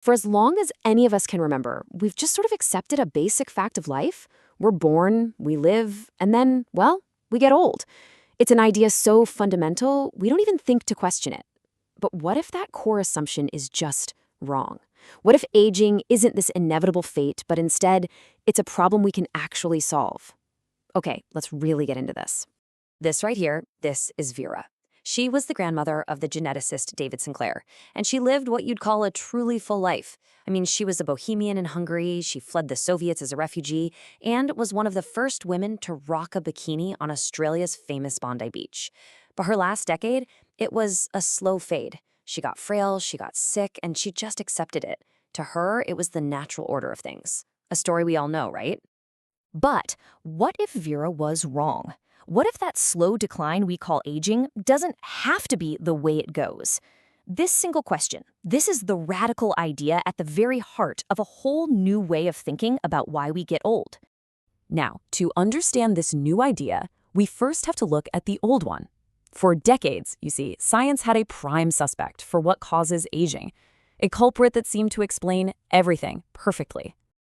For as long as any of us can remember, we've just sort of accepted a basic fact of life. We're born, we live, and then, well, we get old. It's an idea so fundamental, we don't even think to question it. But what if that core assumption is just wrong? What if aging isn't this inevitable fate, but instead, it's a problem we can actually solve? Okay, let's really get into this. This right here, this is Vera. She was the grandmother of the geneticist David Sinclair, and she lived what you'd call a truly full life. I mean, she was a bohemian in Hungary, she fled the Soviets as a refugee, and was one of the first women to rock a bikini on Australia's famous Bondi Beach. But her last decade, it was a slow fade. She got frail, she got sick, and she just accepted it. To her, it was the natural order of things. A story we all know, right? But what if Vera was wrong? What if that slow decline we call aging doesn't have to be the way it goes? This single question, this is the radical idea at the very heart of a whole new way of thinking about why we get old. Now, to understand this new idea, we first have to look at the old one. For decades, you see, science had a prime suspect for what causes aging, a culprit that seemed to explain everything perfectly.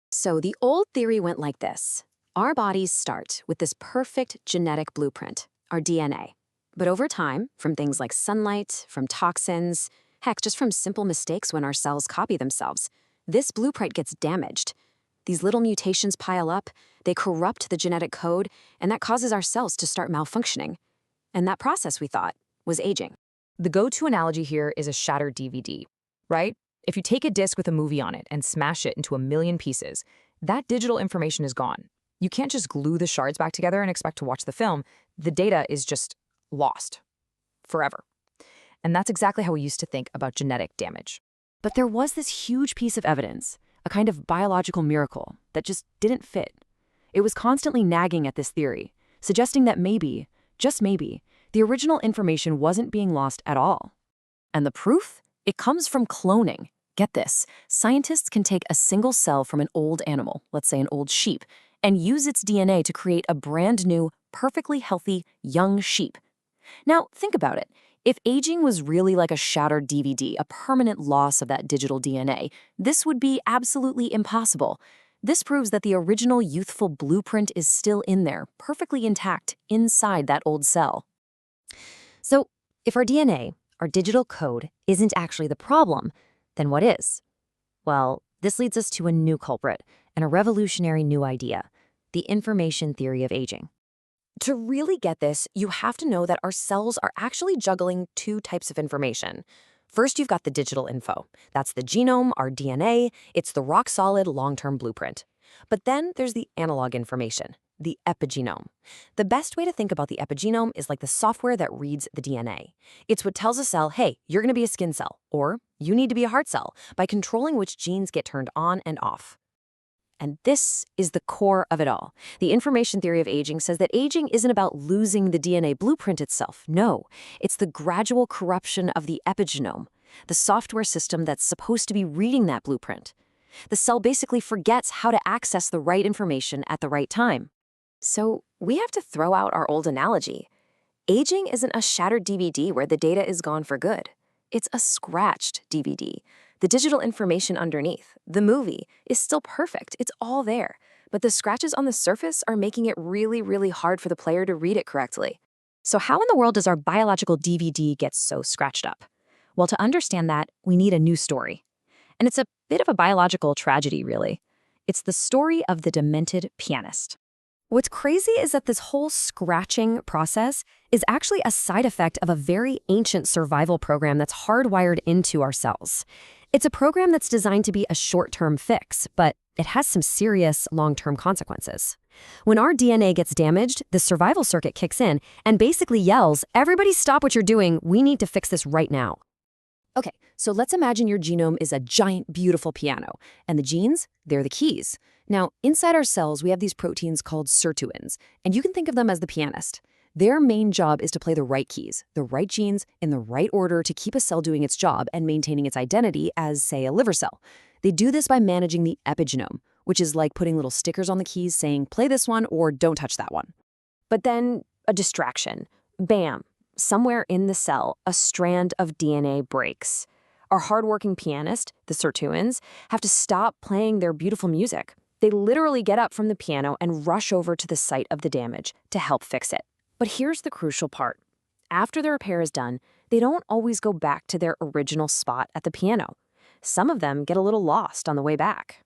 So the old theory went like this. Our bodies start with this perfect genetic blueprint, our DNA. But over time, from things like sunlight, from toxins, heck, just from simple mistakes when our cells copy themselves, this blueprint gets damaged. These little mutations pile up, they corrupt the genetic code, and that causes our cells to start malfunctioning. And that process, we thought, was aging. The go-to analogy here is a shattered DVD, right? If you take a disc with a movie on it and smash it into a million pieces, that digital information is gone. You can't just glue the shards back together and expect to watch the film. The data is just lost forever. And that's exactly how we used to think about genetic damage. But there was this huge piece of evidence, a kind of biological miracle, that just didn't fit. It was constantly nagging at this theory, suggesting that maybe, just maybe, the original information wasn't being lost at all. And the proof? It comes from cloning. Get this, scientists can take a single cell from an old animal, let's say an old sheep, and use its DNA to create a brand new, perfectly healthy, young sheep. Now, think about it. If aging was really like a shattered DVD, a permanent loss of that digital DNA, this would be absolutely impossible. This proves that the original youthful blueprint is still in there, perfectly intact, inside that old cell. So, if our DNA, our digital code, isn't actually the problem, then what is? Well, this leads us to a new culprit and a revolutionary new idea, the information theory of aging. To really get this, you have to know that our cells are actually juggling two types of information. First, you've got the digital info. That's the genome, our DNA. It's the rock-solid long-term blueprint. But then there's the analog information, the epigenome. The best way to think about the epigenome is like the software that reads the DNA. It's what tells a cell, hey, you're going to be a skin cell, or you need to be a heart cell, by controlling which genes get turned on and off. And this is the core of it all. The information theory of aging says that aging isn't about losing the DNA blueprint itself. No, it's the gradual corruption of the epigenome, the software system that's supposed to be reading that blueprint. The cell basically forgets how to access the right information at the right time. So we have to throw out our old analogy. Aging isn't a shattered DVD where the data is gone for good. It's a scratched DVD. The digital information underneath, the movie, is still perfect. It's all there. But the scratches on the surface are making it really, really hard for the player to read it correctly. So how in the world does our biological DVD get so scratched up? Well, to understand that, we need a new story. And it's a bit of a biological tragedy, really. It's the story of the demented pianist. What's crazy is that this whole scratching process is actually a side effect of a very ancient survival program that's hardwired into our cells. It's a program that's designed to be a short-term fix, but it has some serious long-term consequences. When our DNA gets damaged, the survival circuit kicks in and basically yells, everybody stop what you're doing, we need to fix this right now. Okay, so let's imagine your genome is a giant, beautiful piano, and the genes, they're the keys. Now, inside our cells, we have these proteins called sirtuins, and you can think of them as the pianist. Their main job is to play the right keys, the right genes, in the right order to keep a cell doing its job and maintaining its identity as, say, a liver cell. They do this by managing the epigenome, which is like putting little stickers on the keys saying, play this one or don't touch that one. But then, a distraction. Bam! Somewhere in the cell, a strand of DNA breaks. Our hardworking pianist, the sirtuins, have to stop playing their beautiful music. They literally get up from the piano and rush over to the site of the damage to help fix it. But here's the crucial part. After the repair is done, they don't always go back to their original spot at the piano. Some of them get a little lost on the way back.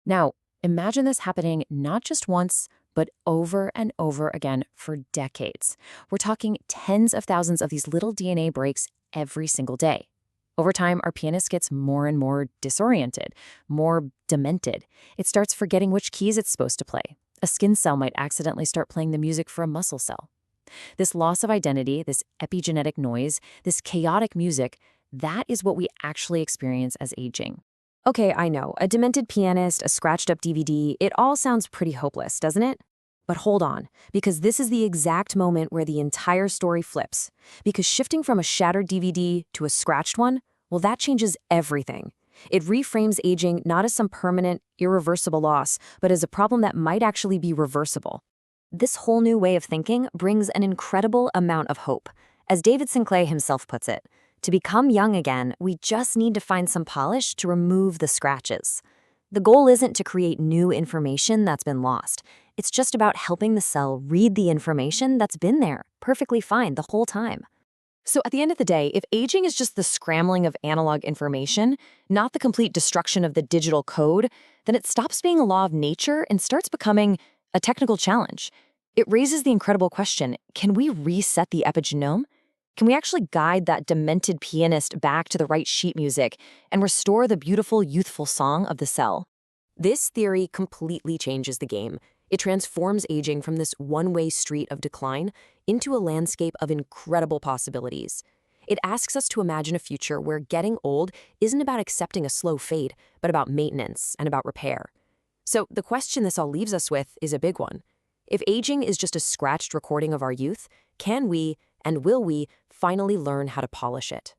Now, imagine this happening not just once, but over and over again for decades. We're talking tens of thousands of these little DNA breaks every single day. Over time, our pianist gets more and more disoriented, more demented. It starts forgetting which keys it's supposed to play. A skin cell might accidentally start playing the music for a muscle cell. This loss of identity, this epigenetic noise, this chaotic music, that is what we actually experience as aging. Okay, I know, a demented pianist, a scratched-up DVD, it all sounds pretty hopeless, doesn't it? But hold on, because this is the exact moment where the entire story flips. Because shifting from a shattered DVD to a scratched one, well, that changes everything. It reframes aging not as some permanent, irreversible loss, but as a problem that might actually be reversible. This whole new way of thinking brings an incredible amount of hope. As David Sinclair himself puts it, to become young again, we just need to find some polish to remove the scratches. The goal isn't to create new information that's been lost. It's just about helping the cell read the information that's been there perfectly fine the whole time. So at the end of the day, if aging is just the scrambling of analog information, not the complete destruction of the digital code, then it stops being a law of nature and starts becoming a technical challenge. It raises the incredible question, can we reset the epigenome? Can we actually guide that demented pianist back to the right sheet music and restore the beautiful, youthful song of the cell? This theory completely changes the game. It transforms aging from this one-way street of decline into a landscape of incredible possibilities. It asks us to imagine a future where getting old isn't about accepting a slow fade, but about maintenance and about repair. So the question this all leaves us with is a big one. If aging is just a scratched recording of our youth, can we, and will we, finally learn how to polish it?